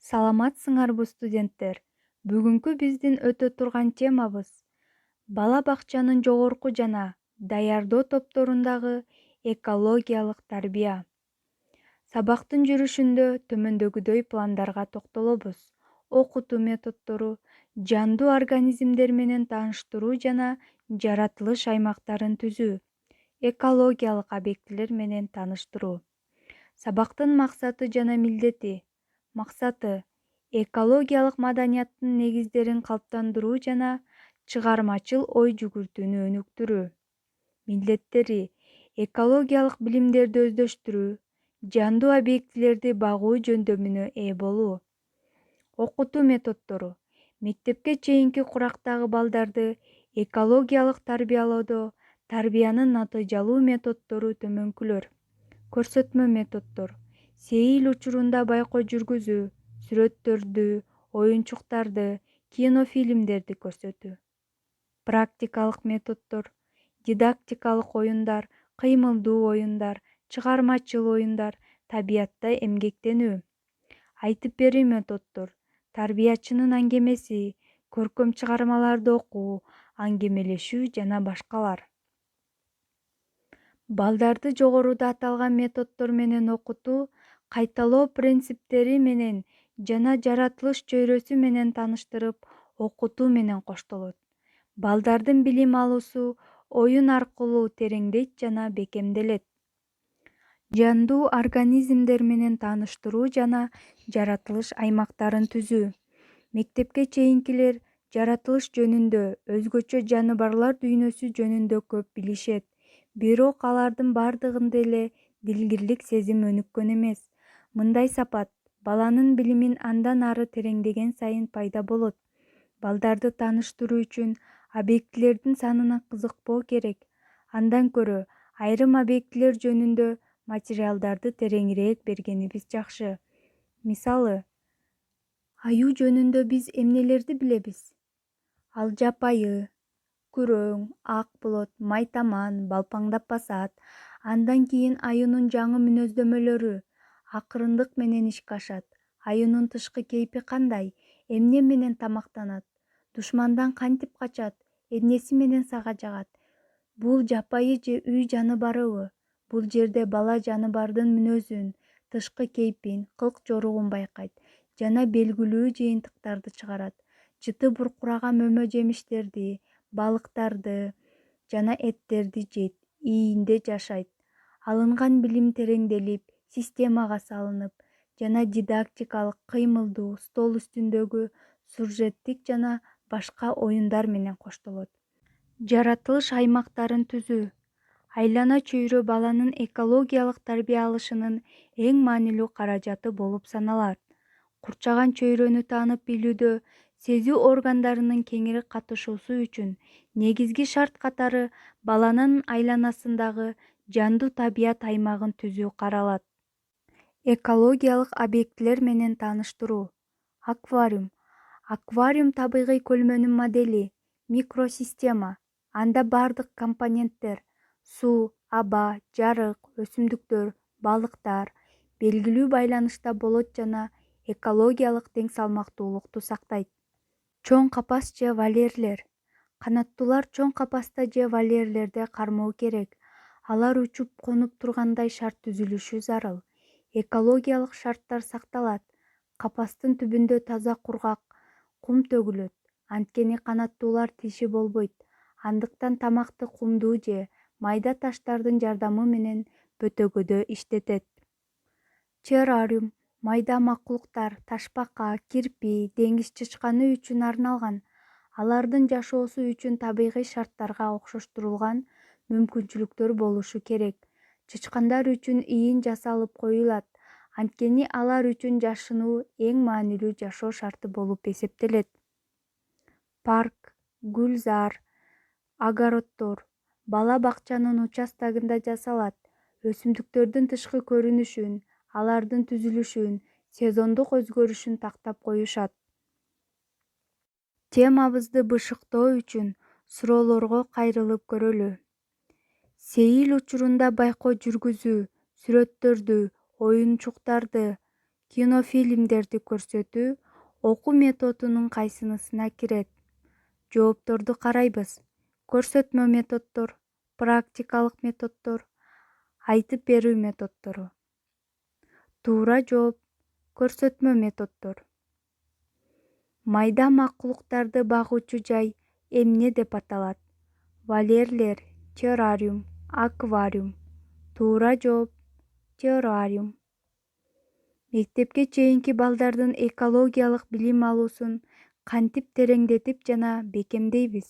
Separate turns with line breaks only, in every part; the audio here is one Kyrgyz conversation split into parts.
Саламатсыңарбы студенттер? Бүгүнкү биздин өтө турган темабыз бала бакчанын жогорку жана даярдоо топторундагы экологиялык тарбия. Сабактын жүрүшүндө төмөндөгүдөй пландарга токтолобуз. Окутуу методдору, жандуу организмдер менен тааныштыруу жана жаратылыш аймактарын түзүү, экологиялык объектилер менен тааныштыруу. Сабактын максаты жана милдети. Максаты экологиялык маданияттын негиздерин калыптандыруу жана чыгармачыл ой жүгүртүүнү өнүктүрүү. Милдеттери экологиялык билимдерди өздөштүрүү, жандуу объектилерди багуу жөндөмүнө ээ болуу. Окутуу методдору. Мектепке чейинки курактагы балдарды экологиялык тарбиялоодо тарбиянын натыйжалуу методдору төмөнкүлөр. Көрсөтмө методдор. Сейил учурунда байкоо жүргүзүү, сүрөттөрдү, оюнчуктарды, кинофильмдерди көрсөтүү. Практикалык методдор. Дидактикалык оюндар, кыймылдуу оюндар, чыгармачыл оюндар, табиятта эмгектенүү. Айтып берүү методдор. Тарбиячынын аңгемеси, көркөм чыгармаларды окуу, аңгемелешүү жана башкалар. Балдарды жогоруда аталган методдор менен окутуу, кайталоо принциптери менен жана жаратылыш чөйрөсү менен тааныштырып, окутуу менен коштолот. Балдардын билим алуусу оюн аркылуу тереңдейт жана бекемделет. Жандуу организмдер менен тааныштыруу жана жаратылыш аймактарын түзүү. Мектепке чейинкилер жаратылыш жөнүндө, өзгөчө жаныбарлар дүйнөсү жөнүндө көп билишет. Бирок алардын бардыгында эле дилгирлик сезим өнүккөн эмес. Мындай сапат баланын билимин андан ары тереңдеген сайын пайда болот. Балдарды тааныштыруу үчүн объектилердин санына кызыкпоо керек. Андан көрө айрым объектилер жөнүндө материалдарды тереңирээк бергенибиз жакшы. Мисалы, аю жөнүндө биз эмнелерди билебиз? Ал жапайы, күрөң, ак болот, майтаман, балпаңдап басат. Андан кийин аюнун жаңы мүнөздөмөлөрү, акырындык менен ишке ашат. Аюнун тышкы кейпи кандай? Эмне менен тамактанат? Душмандан кантип качат? Эмнеси менен сага жагат? Бул жапайы же үй жаныбарыбы? Бул жерде бала жаныбардын мүнөзүн, тышкы кейпин, кылк жоругун байкайт жана белгилүү жыйынтыктарды чыгарат. Жыты буркураган мөмө жемиштерди, балыктарды жана эттерди жейт, ийинде жашайт. Алынган билим тереңделип, системага салынып жана дидактикалык, кыймылдуу, стол үстүндөгү сюжеттик жана башка оюндар менен коштолот. Жаратылыш аймактарын түзүү. Айлана чөйрө баланын экологиялык тарбия алышынын эң маанилүү каражаты болуп саналат. Курчаган чөйрөнү таанып билүүдө сезүү органдарынын кеңири катышуусу үчүн негизги шарт катары баланын айланасындагы жандуу табият аймагын түзүү каралат. Экологиялык объектилер менен тааныштыруу. Аквариум. Аквариум табигый көлмөнүн модели, микросистема. Анда бардык компоненттер суу, аба, жарык, өсүмдүктөр, балыктар белгилүү байланышта болот жана экологиялык тең салмактуулукту сактайт. Чоң капас же вольерлер. Канаттуулар чоң капаста же вольерлерде кармоо керек. Алар учуп конуп тургандай шарт түзүлүшү зарыл. Экологиялык шарттар сакталат. Капастын түбүндө таза кургак кум төгүлөт. Анткени канаттуулар тиши болбойт. Андыктан тамакты кумдуу же майда таштардын жардамы менен бөтөгөдө иштетет. Террариум. Майда макулуктар, ташбака, кирпи, деңиз чычканы үчүн арналган. Алардын жашоосу үчүн табигый шарттарга окшоштурулган мүмкүнчүлүктөр болушу керек. Чычкандар үчүн ийин жасалып коюлат, анткени алар үчүн жашынуу эң маанилүү жашоо шарты болуп эсептелет. Парк, гүлзар, огороддор бала бакчанын участогунда жасалат. Өсүмдүктөрдүн тышкы көрүнүшүн, алардын түзүлүшүн, сезондук өзгөрүшүн тактап коюшат. Темабызды бышыктоо үчүн суроолорго кайрылып көрөлү. Сейил учурунда байкоо жүргүзүү, сүрөттөрдү, оюнчуктарды, Кинофильмдерди көрсөтүү окуу методунун кайсынысына кирет? Жоопторду карайбыз. Көрсөтмө методдор, практикалык методдор, айтып берүү методдору. Туура жооп көрсөтмө методдор. Майда макулуктарды багуучу жай эмне деп аталат? Вольерлер, террариум, аквариум. Туура жооп террариум. Мектепке чейинки балдардын экологиялык билим алуусун кантип тереңдетип жана бекемдейбиз?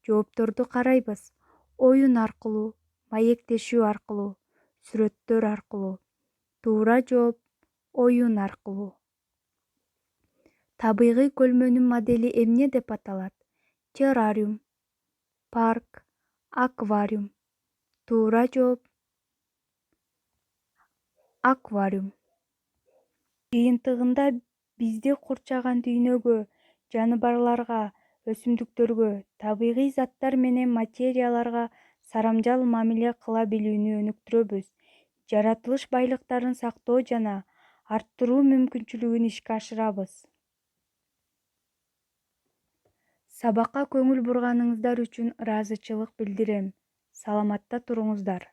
Жоопторду карайбыз. Оюн аркылуу, маектешүү аркылуу, сүрөттөр аркылуу. Туура жооп оюн аркылуу. Табигый көлмөнүн модели эмне деп аталат? Террариум, парк, аквариум. Туура жооп аквариум. Жыйынтыгында бизди курчаган дүйнөгө, жаныбарларга, өсүмдүктөргө, табигый заттар менен материяларга сарамжал мамиле кыла билүүнү өнүктүрөбүз. Жаратылыш байлыктарын сактоо жана арттыруу мүмкүнчүлүгүн ишке ашырабыз. Сабакка көңүл бурганыңыздар үчүн ыраазычылык билдирем. Саламатта туруңуздар.